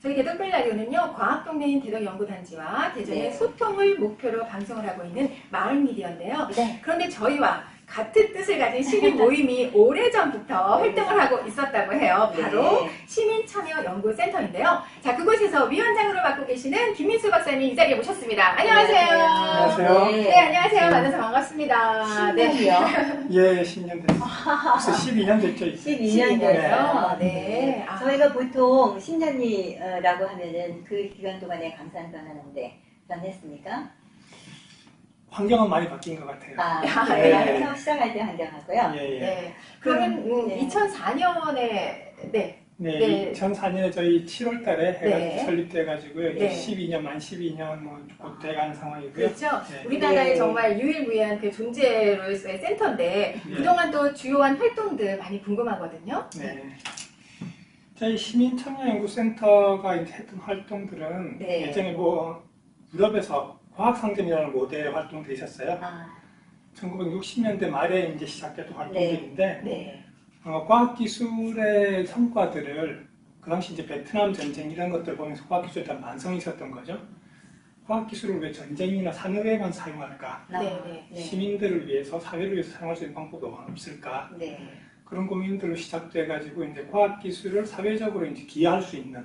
저희 대덕별 라디오는요, 과학동네인 대덕연구단지와 대전의 네. 소통을 목표로 방송을 하고 있는 마을 미디어인데요. 네. 그런데 저희와 같은 뜻을 가진 시민 모임이 오래전부터 활동을 하고 있었다고 해요. 바로 네. 시민참여연구센터인데요. 자, 그곳에서 위원장으로 맡고 계시는 김민수 박사님 이 자리에 모셨습니다. 안녕하세요. 안녕하세요. 네, 안녕하세요. 만나서 반갑습니다. 네. 10년이요? 예, 10년 됐어요. 벌써 12년 됐죠. 이제. 12년 됐어요. 네. 네. 아. 저희가 보통 10년이라고 하면은 그 기간 동안에 감사한 변하는데 변했습니까? 환경은 많이 바뀐 것 같아요. 아, 네. 네. 처음 시작할 때 환경하고요. 예, 예. 네. 그러면 네. 2004년에 네, 네. 2004년에 저희 7월 달에 해가 네. 설립돼가지고요. 네. 12년, 만 12년 곧 돼가는 상황이고요. 그렇죠. 네. 우리나라의 네. 정말 유일무이한 그 존재로서의 센터인데 네. 그동안 또 주요한 활동들 많이 궁금하거든요. 네. 저희 시민참여연구센터가 이제 했던 활동들은 네. 예전에 유럽에서 과학상점이라는 모델 활동들이 있었어요. 아, 1960년대 말에 이제 시작됐던 활동들인데, 네. 과학기술의 성과들을 그 당시 이제 베트남 전쟁 이런 것들 보면서 과학기술에 대한 반성이 있었던 거죠. 과학기술을 왜 전쟁이나 산업에만 사용할까? 아, 네. 시민들을 위해서, 사회를 위해서 사용할 수 있는 방법이 없을까? 네. 그런 고민들로 시작돼가지고 이제 과학기술을 사회적으로 이제 기여할 수 있는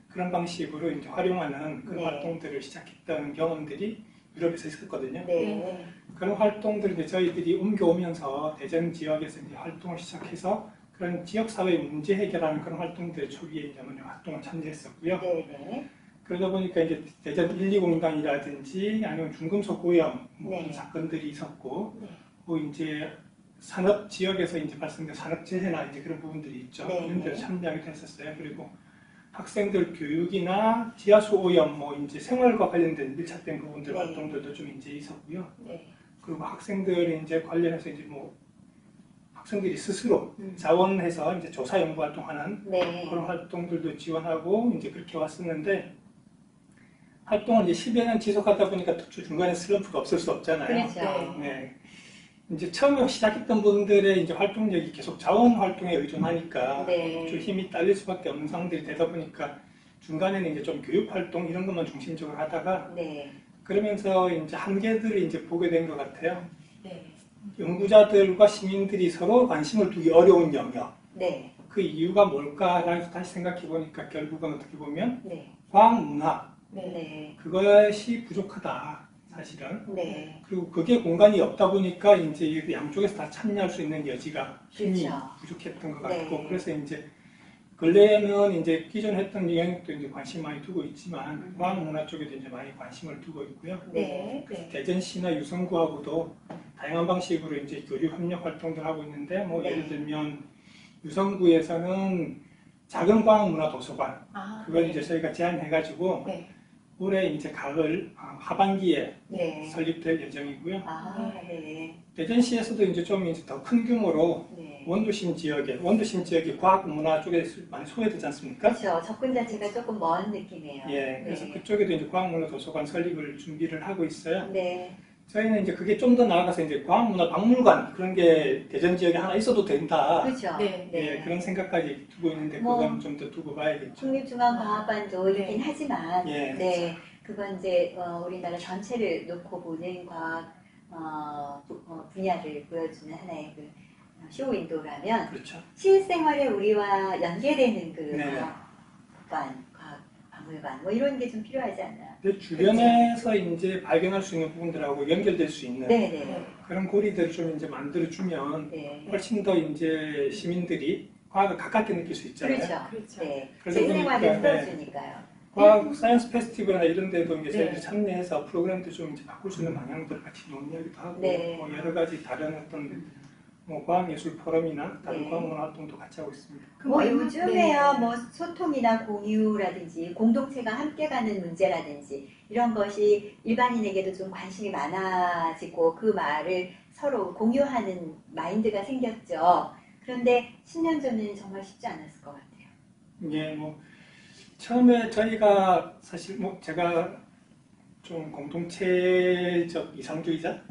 그런 방식으로 이제 활용하는 그런 네. 활동들을 시작했던 경험들이 유럽에서 있었거든요. 네. 그런 활동들을 이제 저희들이 옮겨오면서 대전 지역에서 이제 활동을 시작해서 그런 지역사회 문제 해결하는 그런 활동들 초기에 이제 먼저 활동을 참여했었고요. 네. 그러다 보니까 이제 대전 120단이라든지 아니면 중금속 오염 네. 그런 사건들이 있었고, 네. 뭐 이제 산업 지역에서 이제 발생된 산업재해나 이제 그런 부분들이 있죠. 네. 그런 데 참여하기도 했었어요. 그리고 학생들 교육이나 지하수 오염, 뭐 이제 생활과 관련된 밀착된 부분들 네. 활동들도 좀 이제 있었고요. 네. 그리고 학생들이 이제 관련해서 이제 뭐 학생들이 스스로 음. 자원해서 이제 조사 연구 활동하는 네. 그런 활동들도 지원하고 이제 그렇게 왔었는데, 활동을 이제 10여 년 지속하다 보니까 또 중간에 슬럼프가 없을 수 없잖아요. 그렇죠. 네. 이제 처음에 시작했던 분들의 이제 활동력이 계속 자원 활동에 의존하니까 네. 좀 힘이 딸릴 수밖에 없는 상황들이 되다 보니까 중간에는 이제 좀 교육 활동 이런 것만 중심적으로 하다가 네. 그러면서 이제 한계들을 이제 보게 된 것 같아요. 네. 연구자들과 시민들이 서로 관심을 두기 어려운 영역. 네. 그 이유가 뭘까라고 다시 생각해 보니까 결국은 어떻게 보면 네. 과학 문화 네. 네. 그것이 부족하다 사실은. 네. 그리고 그게 공간이 없다 보니까 이제 양쪽에서 다 참여할 수 있는 여지가 힘이 그렇죠. 부족했던 것 네. 같고, 그래서 이제 근래에는 이제 기존 했던 영역도 이제 관심 많이 두고 있지만 과학 문화 쪽에도 이제 많이 관심을 두고 있고요. 네. 네. 대전시나 유성구하고도 다양한 방식으로 이제 교류 협력 활동들 하고 있는데, 뭐 네. 예를 들면 유성구에서는 작은 과학 문화 도서관 아, 그걸 네. 이제 저희가 제안해가지고 네. 올해 이제 가을 하반기에 네. 설립될 예정이고요. 아, 네. 대전시에서도 이제 좀 이제 더 큰 규모로 네. 원도심 지역이 과학 문화 쪽에 많이 소외되지 않습니까? 그렇죠. 접근 자체가 조금 먼 느낌이에요. 예, 그래서 네. 그쪽에도 이제 과학 문화 도서관 설립을 준비를 하고 있어요. 네. 저희는 이제 그게 좀 더 나아가서 이제 과학 문화 박물관 그런 게 대전 지역에 하나 있어도 된다. 그렇죠. 네. 예, 그런 생각까지 두고 있는데 뭐, 그건 좀 더 두고 봐야겠죠. 국립중앙과학관도 네. 있긴 하지만, 예. 네, 그건 이제 우리나라 전체를 놓고 보는 과학 분야를 보여주는 하나의 그 쇼윈도라면, 그렇죠. 실생활에 우리와 연계되는 그 네. 과학관, 과학박물관, 뭐 이런 게 좀 필요하지 않나. 근데 주변에서 이제 발견할 수 있는 부분들하고 연결될 수 있는 네네. 그런 고리들을 좀 이제 만들어주면 네. 훨씬 더 이제 시민들이 과학을 가깝게 느낄 수 있잖아요. 그렇죠. 그렇죠. 네. 그러다 실생활을 보니까, 네. 풀어주니까요. 과학 사이언스 페스티벌이나 이런 데도 이제 네. 저희들이 참여해서 프로그램도 좀 이제 바꿀 수 있는 방향들을 같이 논의하기도 하고, 네. 뭐 여러 가지 다른 어떤 뭐 과학예술 포럼이나 다른 네. 과학문화 활동도 같이 하고 있습니다. 뭐 요즘에야 네. 뭐 소통이나 공유라든지 공동체가 함께 가는 문제라든지 이런 것이 일반인에게도 좀 관심이 많아지고 그 말을 서로 공유하는 마인드가 생겼죠. 그런데 10년 전에는 정말 쉽지 않았을 것 같아요. 예, 뭐 처음에 저희가 사실 뭐 제가 좀 공동체적 이상주의자?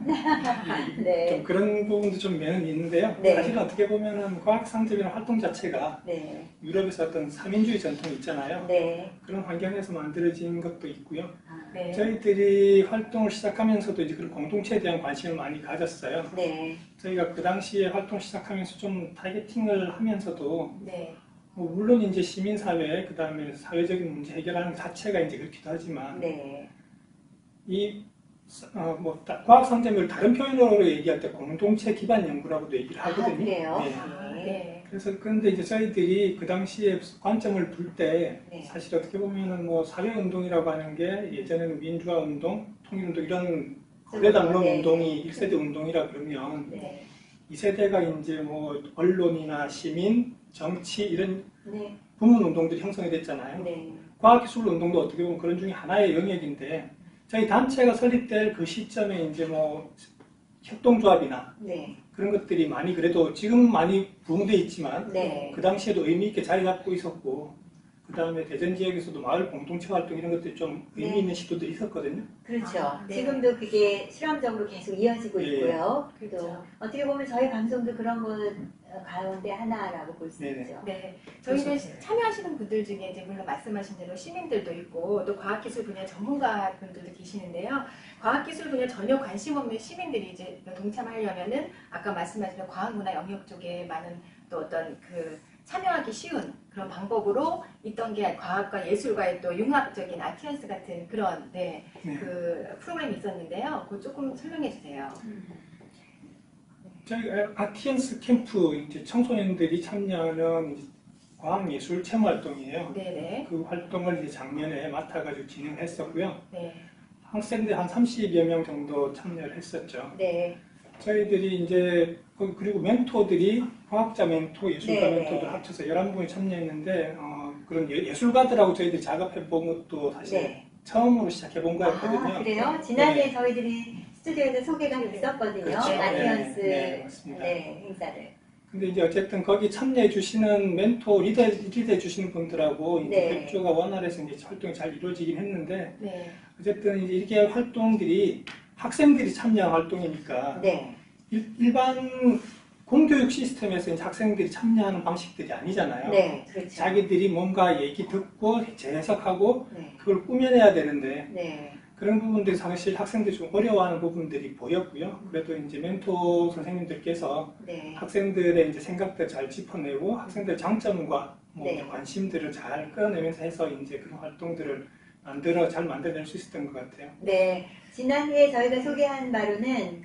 네. 좀 그런 부분도 좀 면은 있는데요. 네. 사실은 어떻게 보면은 과학상점이라는 활동 자체가 네. 유럽에서 어떤 삼인주의 전통이 있잖아요. 네. 그런 환경에서 만들어진 것도 있고요. 아, 네. 저희들이 활동을 시작하면서도 이제 그런 공동체에 대한 관심을 많이 가졌어요. 네. 저희가 그 당시에 활동 시작하면서 좀 타겟팅을 하면서도 네. 뭐 물론 이제 시민사회, 그 다음에 사회적인 문제 해결하는 것 자체가 이제 그렇기도 하지만 네. 이 과학상점을 다른 표현으로 얘기할 때 공동체 기반 연구라고도 얘기를 하거든요. 그래요? 네. 아, 네. 그래서 그런데 이제 저희들이 그 당시에 관점을 둘 때 네. 사실 어떻게 보면은 뭐 사회운동이라고 하는 게 예전에는 민주화 운동, 통일운동 이런 거대 담론 네. 운동이 1세대 운동이라 그러면 네. 2세대가 이제 뭐 언론이나 시민, 정치 이런 네. 부문 운동들이 형성이 됐잖아요. 네. 과학기술 운동도 어떻게 보면 그런 중에 하나의 영역인데 저희 단체가 설립될 그 시점에 이제 뭐 협동조합이나 네. 그런 것들이 많이 그래도 지금 많이 부흥돼 있지만 네. 그 당시에도 의미 있게 자리 잡고 있었고 그 다음에 대전 지역에서도 마을 공동체 활동 이런 것들이 좀 의미 네. 있는 시도들이 있었거든요. 그렇죠. 아, 네. 지금도 그게 실험적으로 계속 이어지고 예. 있고요. 그렇죠. 또 어떻게 보면 저희 방송도 그런 것 가운데 하나라고 볼 수 네네. 있죠. 네, 저희는 그래서, 참여하시는 분들 중에 이제 물론 말씀하신 대로 시민들도 있고 또 과학기술 분야 전문가분들도 계시는데요. 과학기술 분야 전혀 관심 없는 시민들이 이제 동참하려면은 아까 말씀하신 대로 과학문화 영역 쪽에 많은 또 어떤 그 참여하기 쉬운 그런 방법으로 있던 게 과학과 예술과의 또 융합적인 아티언스 같은 그런 네. 그 프로그램이 있었는데요. 그거 조금 설명해 주세요. 저희 아티언스 캠프 이제 청소년들이 참여하는 이제 과학예술 체험 활동이에요. 네네. 그 활동을 이제 작년에 맡아가지고 진행했었고요. 네. 학생들 한 30여 명 정도 참여를 했었죠. 네. 저희들이 이제 그리고 멘토들이 과학자 멘토, 예술가 네. 멘토들 합쳐서 11분이 참여했는데 그런 예술가들하고 저희들이 작업해 본 것도 사실 네. 처음으로 시작해 본 거였거든요. 아, 그래요? 지난해 네. 저희들이 스튜디오에서 소개가 있었거든요. 그렇죠. 아티언스 네, 맞습니다. 네, 행사를. 근데 이제 어쨌든 거기 참여해 주시는 멘토, 리드해 주시는 분들하고 이제 네. 협조가 원활해서 이제 활동이 잘 이루어지긴 했는데 네. 어쨌든 이제 이렇게 활동들이 학생들이 참여한 활동이니까 네. 일반 공교육 시스템에서 이제 학생들이 참여하는 방식들이 아니잖아요. 네, 그렇죠. 자기들이 뭔가 얘기 듣고 재해석하고 네. 그걸 꾸며내야 되는데 네. 그런 부분들이 사실 학생들이 좀 어려워하는 부분들이 보였고요. 그래도 이제 멘토 선생님들께서 네. 학생들의 이제 생각들 잘 짚어내고 학생들의 장점과 뭐 네. 관심들을 잘 끌어내면서 해서 이제 그런 활동들을 잘 만들어낼 수 있었던 것 같아요. 네. 지난해 저희가 소개한 바로는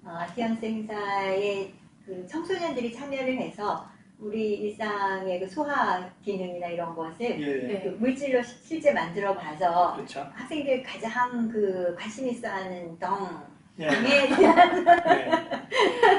아티언스 행사에 그 청소년들이 참여를 해서 우리 일상의 그 소화 기능이나 이런 것을 예, 네. 그 물질로 실제 만들어 봐서 그렇죠. 학생들이 가장 그 관심 있어 하는 예. 덩에 대한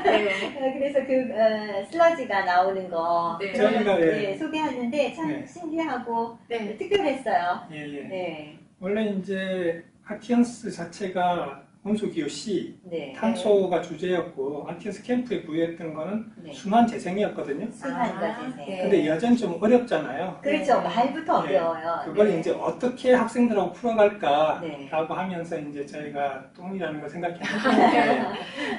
네. 그래서 그 슬러지가 나오는 거 네. 그런 저희가, 걸, 예. 예, 소개하는데 참 네. 신기하고 네. 특별했어요. 예, 예. 네. 원래 이제 아티언스 자체가 원소기호 C, 네. 탄소가 주제였고 아티언스 캠프에 부여했던 거는 네. 순환 재생이었거든요. 순환과 아, 재생. 네. 근데 여전히 좀 어렵잖아요. 그렇죠. 네. 말부터 네. 어려워요. 그걸 네. 이제 어떻게 학생들하고 풀어갈까라고 네. 하면서 이제 저희가 똥이라는 걸 생각했는데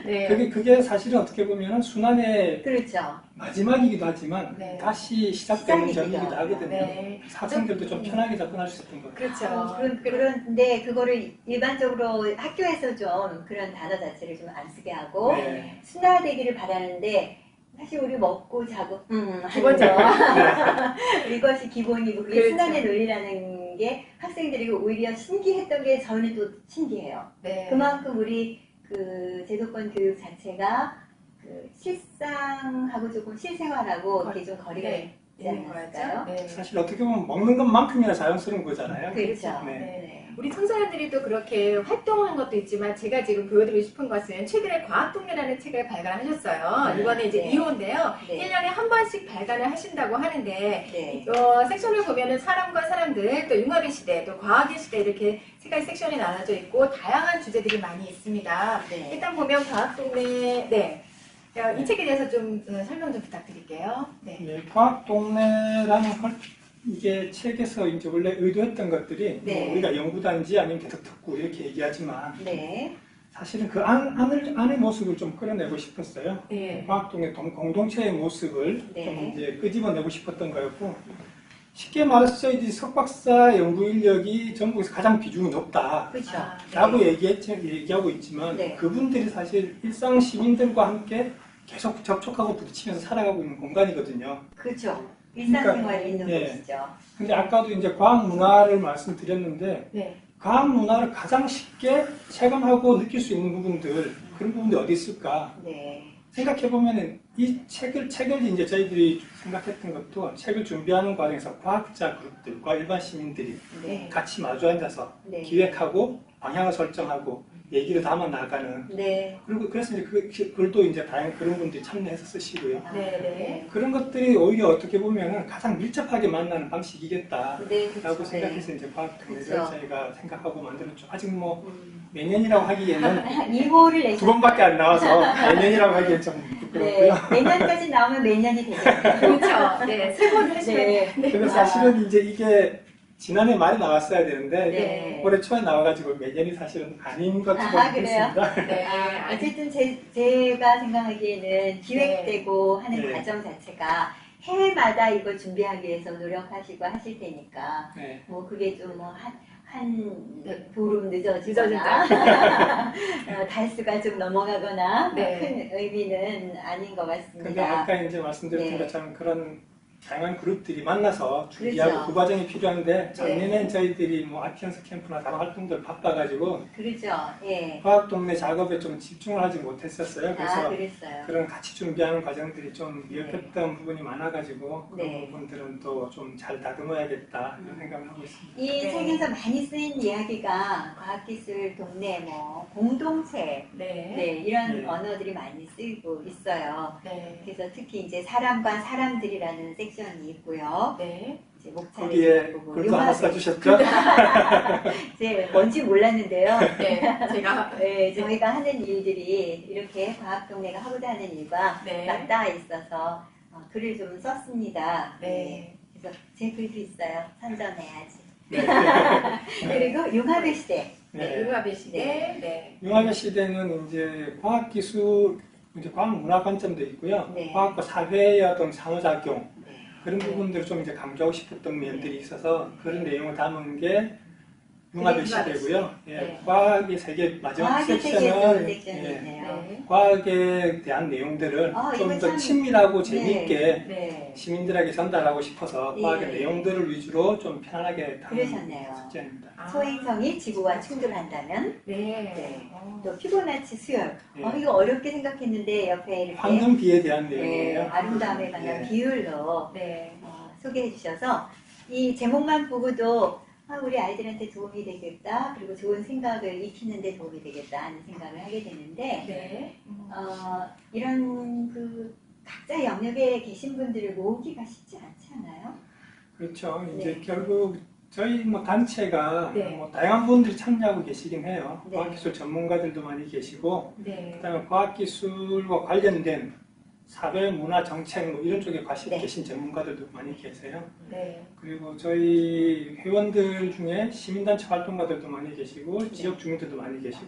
네. 그게 사실은 어떻게 보면 순환의 그렇죠. 마지막이기도 하지만 네. 다시 시작되는 시작이기도 점이기도 하고요. 하거든요. 네. 학생들도 좀 편하게 접근할 수 있었던 것 같아요. 그렇죠. 그런데 그거를 일반적으로 학교에서 좀 그런 단어 자체를 좀 안 쓰게 하고 네. 순화되기를 바라는데 사실 우리 먹고 자고 기본적으로. 이것이 기본이고 그게 그렇죠. 순환의 논리라는 게 학생들이 오히려 신기했던 게 저는 또 신기해요. 네. 그만큼 우리 그 제도권 교육 자체가 그 실상하고 조금 실생활하고 이렇게 좀 거리가 네. 있지 있는 않았을까요? 거였죠. 네. 사실 어떻게 보면 먹는 것만큼이나 자연스러운 거잖아요. 그렇죠. 네. 네. 우리 청소년들이 또 그렇게 활동하는 것도 있지만 제가 지금 보여드리고 싶은 것은 최근에 과학동네라는 책을 발간하셨어요. 네. 이번에 이제 네. 2호인데요. 네. 1년에 한 번씩 발간을 하신다고 하는데 네. 섹션을 보면은 사람과 사람들, 또 융합의 시대, 또 과학의 시대 이렇게 세 가지 섹션이 나눠져 있고 다양한 주제들이 많이 있습니다. 네. 일단 보면 과학동네, 네. 이 책에 대해서 좀 설명 좀 부탁드릴게요. 네. 네, 과학동네라는 이게 책에서 이제 원래 의도했던 것들이 네. 뭐 우리가 연구단지 아니면 계속 듣고 이렇게 얘기하지만 네. 사실은 그 안의 모습을 좀 끌어내고 싶었어요. 네. 과학동의 공동체의 모습을 네. 좀 이제 끄집어내고 싶었던 거였고 쉽게 말해서 저희들이 석박사 연구 인력이 전국에서 가장 비중이 높다. 그렇죠. 아, 라고 네. 얘기하고 있지만 네. 그분들이 사실 일상 시민들과 함께 계속 접촉하고 부딪히면서 살아가고 있는 공간이거든요. 그렇죠. 일상생활이 있는 예. 곳이죠. 근데 아까도 이제 과학 문화를 말씀드렸는데 네. 과학 문화를 가장 쉽게 체감하고 느낄 수 있는 부분들 그런 부분들이 어디 있을까 네. 생각해 보면은 이 책을 이제 저희들이 생각했던 것도 책을 준비하는 과정에서 과학자 그룹들과 일반 시민들이 네. 같이 마주 앉아서 네. 기획하고 방향을 설정하고 얘기를 담아 나가는 네. 그리고 그래서 이제 글도 이제 다양한 그런 분들이 참여해서 쓰시고요. 아, 네, 네. 그런 것들이 오히려 어떻게 보면은 가장 밀접하게 만나는 방식이겠다. 네, 라고 그렇죠. 생각해서 이제 과학 그쵸. 대회를 저희가 생각하고 만들었죠. 아직 뭐 음. 매년이라고 하기에는 2호를 내셨 두 번밖에 안 나와서 매년이라고 하기엔 좀 네. 부끄럽고요. 내년까지 나오면 매년이 되겠네요. 그렇죠. 네. 세 번 하시면. 네. 근데 사실은 이제 이게 지난해 말에 나왔어야 되는데 네. 올해 초에 나와가지고 매년이 사실은 아닌 것처럼 아, 그래요? 됐습니다. 네. 아, 어쨌든 제가 생각하기에는 기획되고 하는 네. 과정 자체가 해마다 이걸 준비하기 위해서 노력하시고 하실 테니까 네. 뭐 그게 좀 뭐 한 네. 보름 늦어지거나 달수가 좀 넘어가거나 네. 큰 의미는 아닌 것 근데 같습니다. 아까 이제 말씀드렸던 네. 것처럼 그런 다양한 그룹들이 만나서 준비하고 그렇죠. 그 과정이 필요한데 작년엔 네. 저희들이 뭐 아티언스 캠프나 다른 활동들 바빠가지고 그렇죠. 예. 과학동네 작업에 좀 집중을 하지 못했었어요. 아, 그래서 그랬어요. 그런 같이 준비하는 과정들이 좀 미흡했던 부분이 많아가지고 그런 네. 부분들은 또 좀 잘 다듬어야겠다 이런 생각을 하고 있습니다. 이 네. 책에서 많이 쓰인 이야기가 과학기술 동네 뭐 공동체 네. 네, 이런 네. 언어들이 많이 쓰이고 있어요. 네. 그래서 특히 이제 사람과 사람들이라는 섹션이 있고요. 네. 이제 목차를 거기에 보고 글도 하나 융합을- 써주셨죠? 이제 뭔지 몰랐는데요. 네. 제가. 네, 저희가 하는 일들이 이렇게 과학동네가 하고자 하는 일과 네. 맞닿아 있어서 글을 좀 썼습니다. 네. 그래서 제 글도 있어요. 선전해야지. 네. 그리고 융합의 시대. 네. 융합의 시대. 네. 융합의 시대는 이제 과학기술, 이제 과학문화 관점도 있고요. 네. 과학과 사회의 어떤 상호작용 네. 그런 부분들을 좀 이제 강조하고 싶었던 면들이 있어서 그런 내용을 담은 게 융합의 네, 융합의 시대고요. 예, 네. 과학의 세계 마지막 과학의 세계 섹션은 섹션이네요. 네. 과학에 대한 내용들을 좀 이거 더 참- 친밀하고 재미있게 네. 시민들에게 전달하고 싶어서 예. 과학의 내용들을 위주로 좀 편안하게 담은 그러셨네요. 숙제입니다. 아. 소행성이 지구와 충돌한다면 네. 네. 어. 또 피보나치 수열. 예. 이거 어렵게 생각했는데 옆에 이렇게 황금비에 대한 네, 내용이에요. 아름다움에 관한 예. 비율로 네. 소개해 주셔서 이 제목만 보고도 우리 아이들한테 도움이 되겠다. 그리고 좋은 생각을 익히는 데 도움이 되겠다 하는 생각을 하게 되는데 네. 이런 그 각자 영역에 계신 분들을 모으기가 쉽지 않지 않아요? 그렇죠. 이제 네. 결국 저희 뭐 단체가 네. 뭐 다양한 분들이 참여하고 계시긴 해요. 네. 과학기술 전문가들도 많이 계시고 네. 그다음에 과학기술과 관련된 사회, 문화, 정책 뭐 이런 쪽에 네. 계신 전문가들도 많이 계세요. 네. 그리고 저희 회원들 중에 시민단체 활동가들도 많이 계시고 지역 주민들도 많이 계시고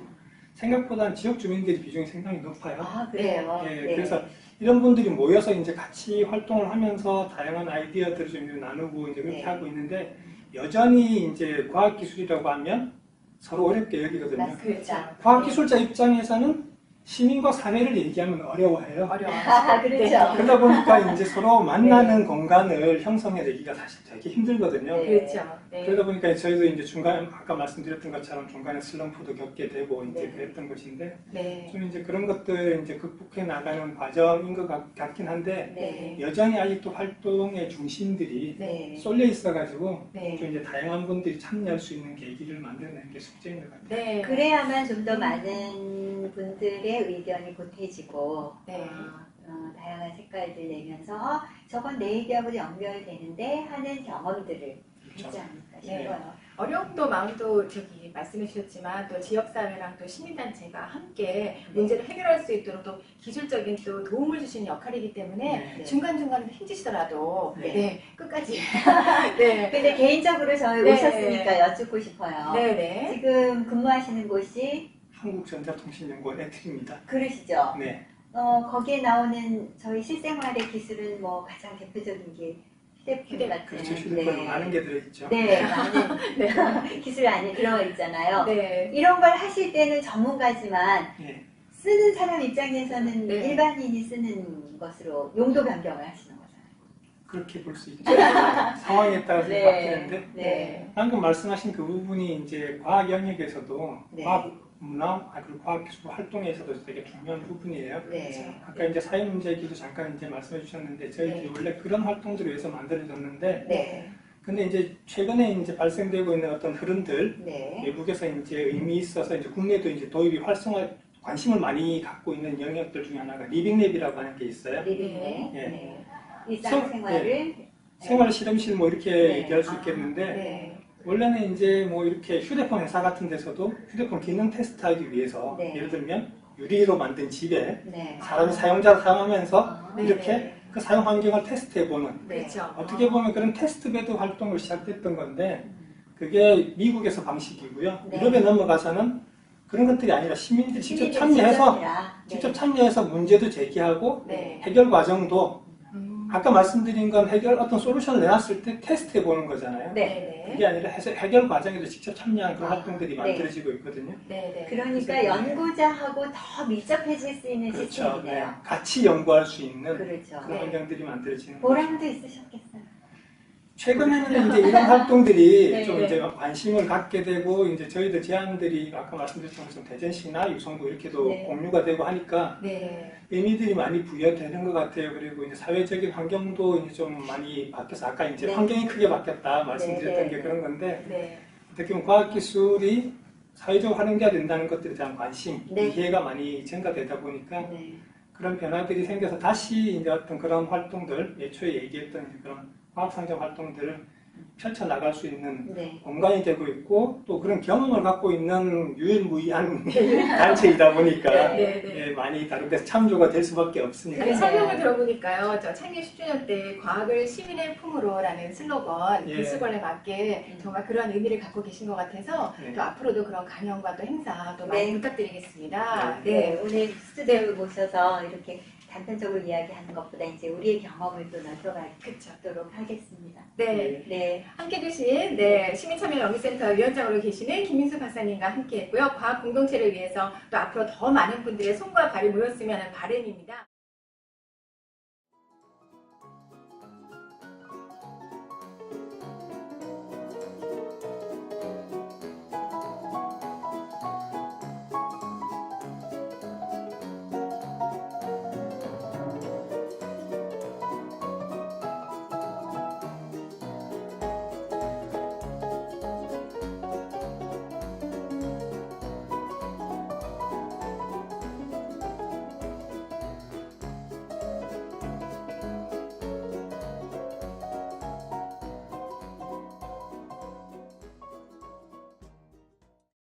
생각보다 지역 주민들의 비중이 상당히 높아요. 아, 그래요? 예, 네. 그래서 이런 분들이 모여서 이제 같이 활동을 하면서 다양한 아이디어들을 좀 나누고 이제 그렇게 네. 하고 있는데 여전히 이제 과학기술이라고 하면 서로 어렵게 여기거든요. 맞습니다. 과학기술자 입장에서는 시민과 사회를 얘기하면 어려워해요. 어려워. 그렇죠. 그러다 보니까 이제 서로 만나는 공간을 형성해내기가 사실 되게 힘들거든요. 네. 그렇죠. 네. 그러다 보니까 저희도 이제 중간에 아까 말씀드렸던 것처럼 중간에 슬럼프도 겪게 되고 이제 네. 그랬던 것인데 네. 좀 이제 그런 것들 이제 극복해 나가는 과정인 것 같긴 한데 네. 여전히 아직도 활동의 중심들이 네. 쏠려 있어가지고 네. 좀 이제 다양한 분들이 참여할 수 있는 계기를 만들어내는 게 숙제인 것 같아요. 네. 그래야만 좀 더 많은 분들의 의견이 보태지고 네. 다양한 색깔들 내면서 저건 내 얘기하고 연결되는데 하는 경험들을 쉽죠. 있지 않을까 네. 싶어요. 어려움도 마음도 저기 말씀해 주셨지만 또 지역사회랑 또 시민단체가 함께 문제를 해결할 수 있도록 또 기술적인 또 도움을 주시는 역할이기 때문에 네. 중간중간 힘드시더라도 네. 네, 끝까지 네. 근데 개인적으로 저희 네. 오셨으니까 여쭙고 싶어요. 네네. 지금 근무하시는 곳이 한국전자통신연구원 애틀입니다. 그러시죠? 네. 거기에 나오는 저희 실생활의 기술은 뭐 가장 대표적인 게 휴대폰 같은 그렇죠. 휴대폰에 많은 게 들어있죠. 네, 많은 네. 기술 안에 들어가 있잖아요. 네. 이런 걸 하실 때는 전문가지만 예. 쓰는 사람 입장에서는 네. 일반인이 쓰는 것으로 용도 변경을 하시는 거잖아요. 그렇게 볼 수 있죠. 상황에 따라서 바뀌는데 네. 방금 말씀하신 그 부분이 이제 과학 영역에서도 네. 과학 문화 그리고 과학 기술 활동에서도 되게 중요한 부분이에요. 네. 아까 이제 사회 문제 얘기도 잠깐 이제 말씀해 주셨는데 저희들이 원래 그런 활동들을 위해서 만들어졌는데 네. 근데 이제 최근에 이제 발생되고 있는 어떤 흐름들 네. 외국에서 이제 의미 있어서 이제 국내도 이제 도입이 활성화 관심을 많이 갖고 있는 영역들 중에 하나가 리빙랩이라고 하는 게 있어요. 리빙네. 예. 네. 일상생활을 생활 실험실 뭐 이렇게 네. 얘기할 수 아, 있겠는데 네. 원래는 이제 뭐 이렇게 휴대폰 회사 같은 데서도 휴대폰 기능 테스트하기 위해서 네. 예를 들면 유리로 만든 집에 네. 사람이 사용자가 사용하면서 네, 이렇게 네. 그 사용 환경을 테스트해보는 네. 그렇죠. 어떻게 보면 그런 테스트베드 활동을 시작했던 건데 그게 미국에서 방식이고요. 네. 유럽에 넘어가서는 그런 것들이 아니라 시민들이 직접 시민들이 참여해서 직접이라. 직접 네. 참여해서 문제도 제기하고 네. 해결 과정도 음. 아까 말씀드린 건 어떤 솔루션을 내놨을 때 테스트해 보는 거잖아요. 네. 그게 아니라 해결 과정에도 직접 참여한 그런 아, 활동들이 네. 만들어지고 있거든요. 네네. 그러니까 그래서 연구자하고 더 밀접해질 수 있는 그렇죠. 시스템이네요. 네. 같이 연구할 수 있는 그렇죠. 그런 네. 환경들이 만들어지는 거죠. 보람도 있으셨겠어요. 최근에는 이제 이런 활동들이 네, 좀 네. 이제 관심을 갖게 되고 이제 저희들 제안들이 아까 말씀드렸던 것처럼 대전시나 유성구 이렇게도 네. 공유가 되고 하니까 네. 의미들이 많이 부여되는 것 같아요. 그리고 이제 사회적인 환경도 이제 좀 많이 바뀌어서 아까 이제 네. 환경이 크게 바뀌었다 말씀드렸던 네, 게 네. 그런 건데 네. 어떻게 보면 과학기술이 사회적으로 활용돼야 된다는 것들에 대한 관심, 네. 이해가 많이 증가되다 보니까 네. 그런 변화들이 생겨서 다시 이제 어떤 그런 활동들, 예초에 얘기했던 이제 그런 과학상정 활동들을 펼쳐나갈 수 있는 네. 공간이 되고 있고 또 그런 경험을 갖고 있는 유일무이한 단체이다 보니까 네, 네. 예, 많이 다른 데서 참조가 될 수밖에 없으니까. 아니, 설명을 들어보니까요, 저 창립 10주년 때 과학을 시민의 품으로라는 슬로건, 예. 글쓰건에 맞게 정말 그런 의미를 갖고 계신 것 같아서 네. 또 앞으로도 그런 강연과 또 행사 또 많이 네. 부탁드리겠습니다. 네. 오늘 스튜디오에 모셔서 이렇게 단편적으로 이야기하는 것보다 이제 우리의 경험을 또 그쵸. 넓혀가도록 하겠습니다. 네. 네. 함께 해주신 시민참여연구센터 위원장으로 계시는 김민수 박사님과 함께 했고요. 과학 공동체를 위해서 또 앞으로 더 많은 분들의 손과 발이 모였으면 하는 바람입니다.